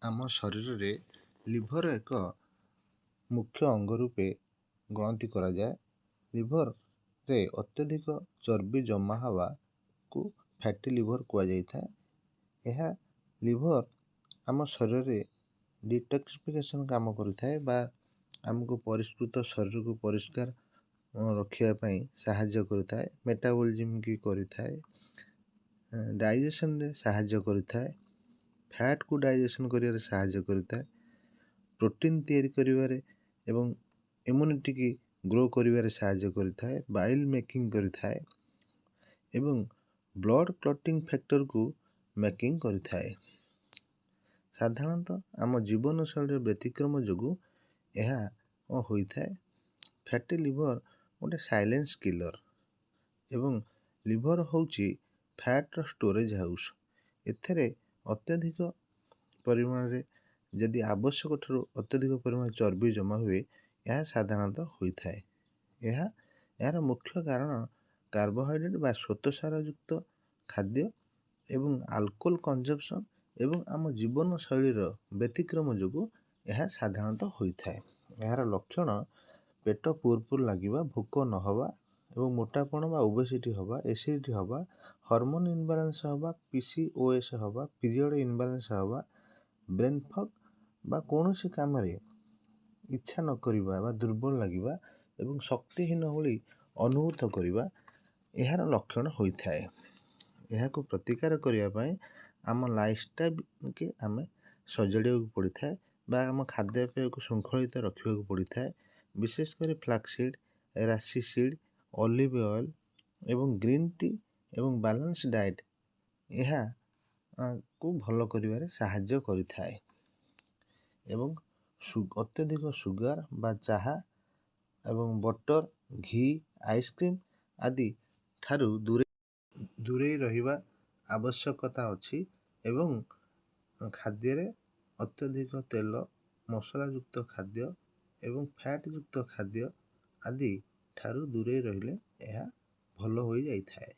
ଆମ ଶରୀରରେ ଲିଭର ଏକ ମୁଖ୍ୟ ଅଙ୍ଗ ରୂପେ ଗଣତି କରାଯାଏ। ଲିଭରରେ ଅତ୍ୟଧିକ ଚର୍ବି ଜମା ହେବାକୁ ଫ୍ୟାଟି ଲିଭର କୁହାଯାଇଥାଏ। ଏହା ଲିଭର ଆମ ଶରୀରରେ ଡିଟକ୍ସିଫିକେସନ୍ କାମ କରିଥାଏ ବା ଆମକୁ ପରିଷ୍କୃତ ଶରୀରକୁ ପରିଷ୍କାର ରଖିବା ପାଇଁ ସାହାଯ୍ୟ କରିଥାଏ। ମେଟାବଲିଜିମ୍ କରିଥାଏ, ଡାଇଜେସନରେ ସାହାଯ୍ୟ କରିଥାଏ, ଫ୍ୟାଟକୁ ଡାଇଜେସନ୍ କରିବାରେ ସାହାଯ୍ୟ କରିଥାଏ, ପ୍ରୋଟିନ୍ ତିଆରି କରିବାରେ ଏବଂ ଇମ୍ୟୁନିଟିକି ଗ୍ରୋ କରିବାରେ ସାହାଯ୍ୟ କରିଥାଏ, ବାଇଲ୍ ମେକିଂ କରିଥାଏ ଏବଂ ବ୍ଲଡ଼ କ୍ଲଟିଂ ଫ୍ୟାକ୍ଟରକୁ ମେକିଂ କରିଥାଏ। ସାଧାରଣତଃ ଆମ ଜୀବନଶୈଳୀର ବ୍ୟତିକ୍ରମ ଯୋଗୁଁ ଏହା ହୋଇଥାଏ। ଫ୍ୟାଟି ଲିଭର ଗୋଟେ ସାଇଲେନ୍ସ କିଲର ଏବଂ ଲିଭର ହେଉଛି ଫ୍ୟାଟ୍ର ଷ୍ଟୋରେଜ୍ ହାଉସ୍। ଏଥିରେ ଅତ୍ୟଧିକ ପରିମାଣରେ ଯଦି ଆବଶ୍ୟକ ଠାରୁ ଅତ୍ୟଧିକ ପରିମାଣରେ ଚର୍ବି ଜମା ହୁଏ, ଏହା ସାଧାରଣତଃ ହୋଇଥାଏ। ଏହାର ମୁଖ୍ୟ କାରଣ କାର୍ବୋହାଇଡ୍ରେଟ୍ ବା ଶ୍ୱେତସାର ଯୁକ୍ତ ଖାଦ୍ୟ ଏବଂ ଆଲକୋହଲ କନଜମ୍ପସନ୍ ଏବଂ ଆମ ଜୀବନଶୈଳୀର ବ୍ୟତିକ୍ରମ ଯୋଗୁଁ ଏହା ସାଧାରଣତଃ ହୋଇଥାଏ। ଏହାର ଲକ୍ଷଣ ପେଟ ପୁରପୁର ଲାଗିବା, ଭୋକ ନ ହେବା ଏବଂ ମୋଟାପଣ ବା ଓବେସିଟି ହେବା, ଏସିଡିଟି ହେବା, ହରମୋନ ଇନବାଲାନ୍ସ ହେବା, PCOS ହେବା, ପିରିୟଡ଼ ଇନବାଲାନ୍ସ ହେବା, ବ୍ରେନ୍ ଫଗ୍ ବା କୌଣସି କାମରେ ଇଚ୍ଛା ନ କରିବା ବା ଦୁର୍ବଳ ଲାଗିବା ଏବଂ ଶକ୍ତିହୀନ ଭଳି ଅନୁଭୂତ କରିବା ଏହାର ଲକ୍ଷଣ ହୋଇଥାଏ। ଏହାକୁ ପ୍ରତିକାର କରିବା ପାଇଁ ଆମ ଲାଇଫଷ୍ଟାଇଲକୁ ଆମେ ସଜାଡ଼ିବାକୁ ପଡ଼ିଥାଏ ବା ଆମ ଖାଦ୍ୟପେୟକୁ ଶୃଙ୍ଖଳିତ ରଖିବାକୁ ପଡ଼ିଥାଏ। ବିଶେଷ କରି ଫ୍ଲାକ୍ସିଡ୍, ରାଶି ସିଡ୍, ଅଲିଭ ଅଏଲ୍ ଏବଂ ଗ୍ରୀନ୍ ଟି ଏବଂ ବାଲାନ୍ସ ଡାଏଟ୍ ଏହାକୁ ଭଲ କରିବାରେ ସାହାଯ୍ୟ କରିଥାଏ ଏବଂ ଅତ୍ୟଧିକ ସୁଗାର ବା ଚାହା ଏବଂ ବଟର, ଘି, ଆଇସ୍କ୍ରିମ୍ ଆଦି ଠାରୁ ଦୂରେଇ ରହିବା ଆବଶ୍ୟକତା ଅଛି ଏବଂ ଖାଦ୍ୟରେ ଅତ୍ୟଧିକ ତେଲ, ମସଲାଯୁକ୍ତ ଖାଦ୍ୟ ଏବଂ ଫ୍ୟାଟ୍ ଯୁକ୍ତ ଖାଦ୍ୟ ଆଦି ଠାରୁ ଦୂରେଇ ରହିଲେ ଏହା ଭଲ ହୋଇଯାଇଥାଏ।